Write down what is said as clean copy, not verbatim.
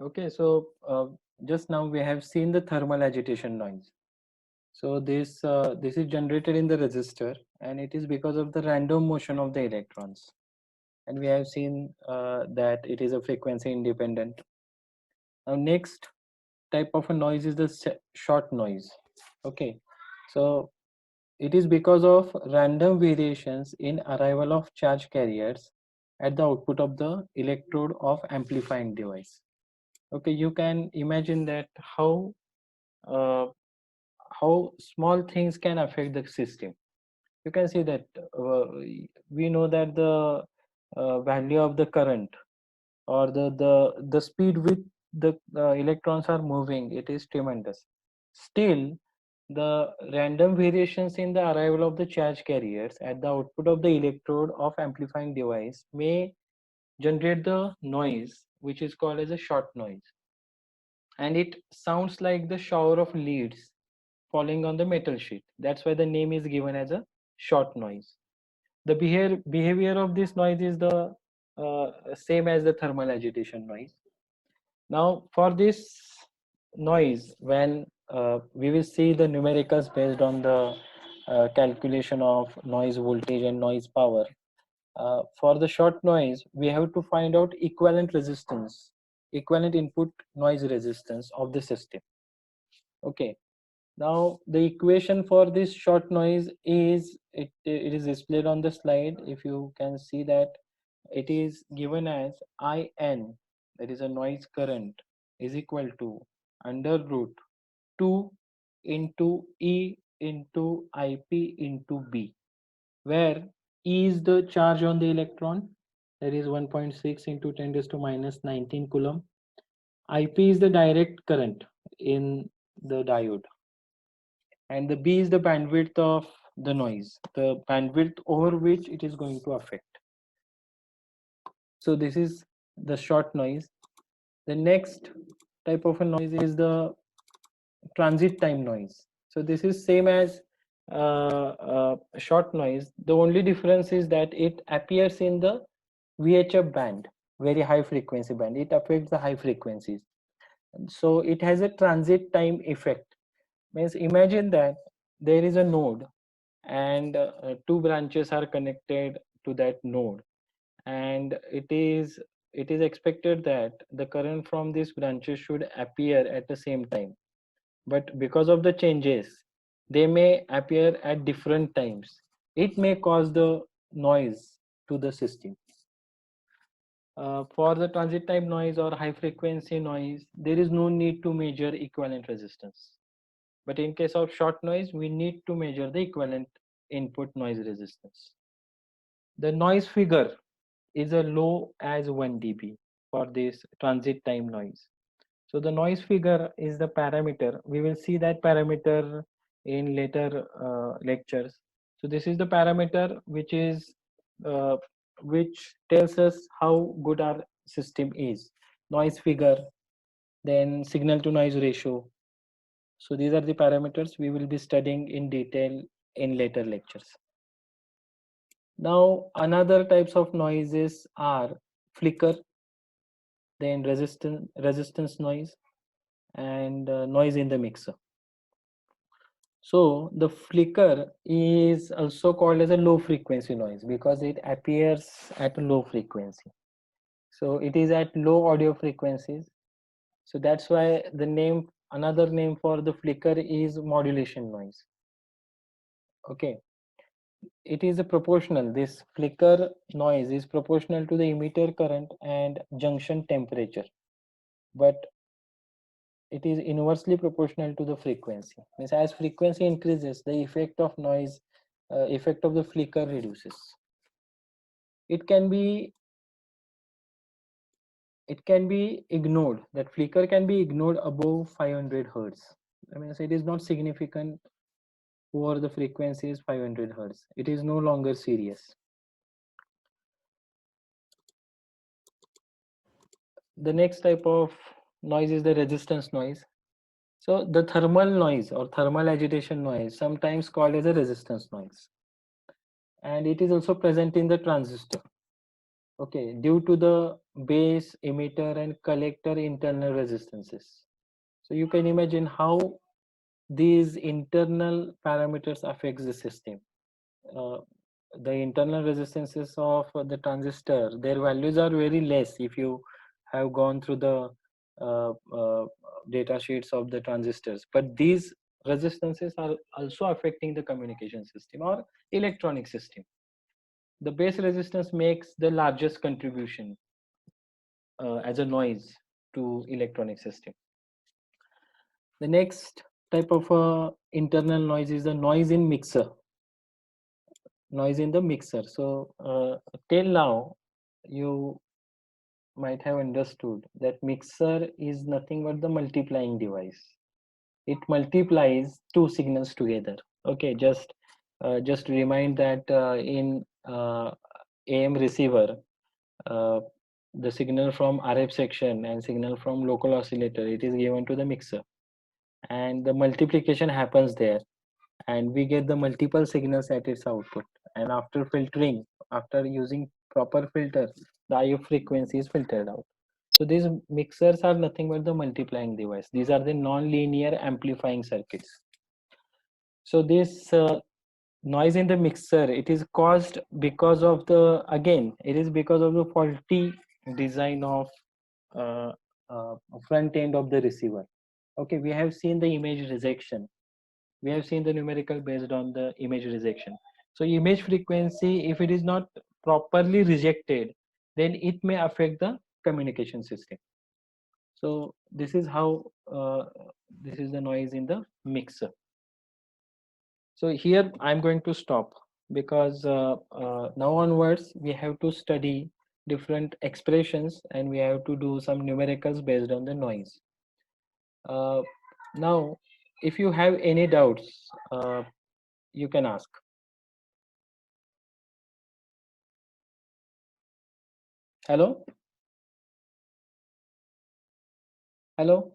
Okay, so just now we have seen the thermal agitation noise. So this is generated in the resistor, and it is because of the random motion of the electrons. And we have seen that it is a frequency independent. Now, next type of a noise is the short noise. Okay, so it is because of random variations in arrival of charge carriers at the output of the electrode of amplifying device. Okay, you can imagine that uh, how small things can affect the system. You can see that we know that the value of the current, or the speed with the electrons are moving, it is tremendous. Still, the random variations in the arrival of the charge carriers at the output of the electrode of amplifying device may generate the noise which is called as a short noise, and it sounds like the shower of leads falling on the metal sheet. That's why the name is given as a short noise. The behavior of this noise is the same as the thermal agitation noise. Now, for this noise, when we will see the numericals based on the calculation of noise voltage and noise power. For the short noise, we have to find out equivalent resistance, equivalent input noise resistance of the system. Okay. Now, the equation for this short noise is it is displayed on the slide. If you can see that, it is given as IN, that is a noise current, is equal to under root 2 into E into IP into B, where E is the charge on the electron, that is 1.6 into 10 raised to minus 19 coulomb. IP is the direct current in the diode, and the B is the bandwidth of the noise, the bandwidth over which it is going to affect. So this is the short noise. The next type of a noise is the transit time noise. So this is same as short noise. The only difference is that it appears in the VHF band, very high frequency band. It affects the high frequencies. So it has a transit time effect. Means imagine that there is a node, and two branches are connected to that node, and it is expected that the current from these branches should appear at the same time, but because of the changes, they may appear at different times. It may cause the noise to the system. For the transit time noise or high frequency noise, there is no need to measure equivalent resistance, but in case of short noise, we need to measure the equivalent input noise resistance. The noise figure is a low as 1 dB for this transit time noise. So the noise figure is the parameter. We will see that parameter in later lectures. So this is the parameter uh, which tells us how good our system is. Noise figure, then signal to noise ratio. So these are the parameters we will be studying in detail in later lectures. Now, another types of noises are flicker, then resistance noise, and noise in the mixer. So the flicker is also called as a low frequency noise because it appears at a low frequency. So it is at low audio frequencies. So that's why the name, another name for the flicker is modulation noise. Okay. It is a proportional, this flicker noise is proportional to the emitter current and junction temperature, but it is inversely proportional to the frequency. Means as frequency increases, the effect of the flicker reduces. It can be ignored. That flicker can be ignored above 500 hertz. I mean, it is not significant over the frequency is 500 hertz. It is no longer serious. The next type of noise is the resistance noise. So the thermal noise or thermal agitation noise, sometimes called as a resistance noise, and it is also present in the transistor. Okay, due to the base, emitter, and collector internal resistances. So you can imagine how these internal parameters affects the system. Uh, the internal resistances of the transistor, their values are very less if you have gone through the uh, uh, data sheets of the transistors. But these resistances are also affecting the communication system or electronic system. The base resistance makes the largest contribution as a noise to electronic system. The next type of internal noise is the noise in mixer. Noise in the mixer. So till now, you might have understood that mixer is nothing but the multiplying device. It multiplies two signals together. Okay, just remind that in AM receiver, uh, the signal from RF section and signal from local oscillator, it is given to the mixer, and the multiplication happens there, and we get the multiple signals at its output. And after filtering, after using proper filter, the IF frequency is filtered out. So these mixers are nothing but the multiplying device. These are the non-linear amplifying circuits. So this noise in the mixer, it is caused because of the, again, it is because of the faulty design of uh, front end of the receiver. Okay, we have seen the image rejection. We have seen the numerical based on the image rejection. So image frequency, if it is not properly rejected, then it may affect the communication system. So this is how this is the noise in the mixer. So here I'm going to stop, because now onwards we have to study different expressions and we have to do some numericals based on the noise. Uh, Now, if you have any doubts, you can ask. Hello? Hello?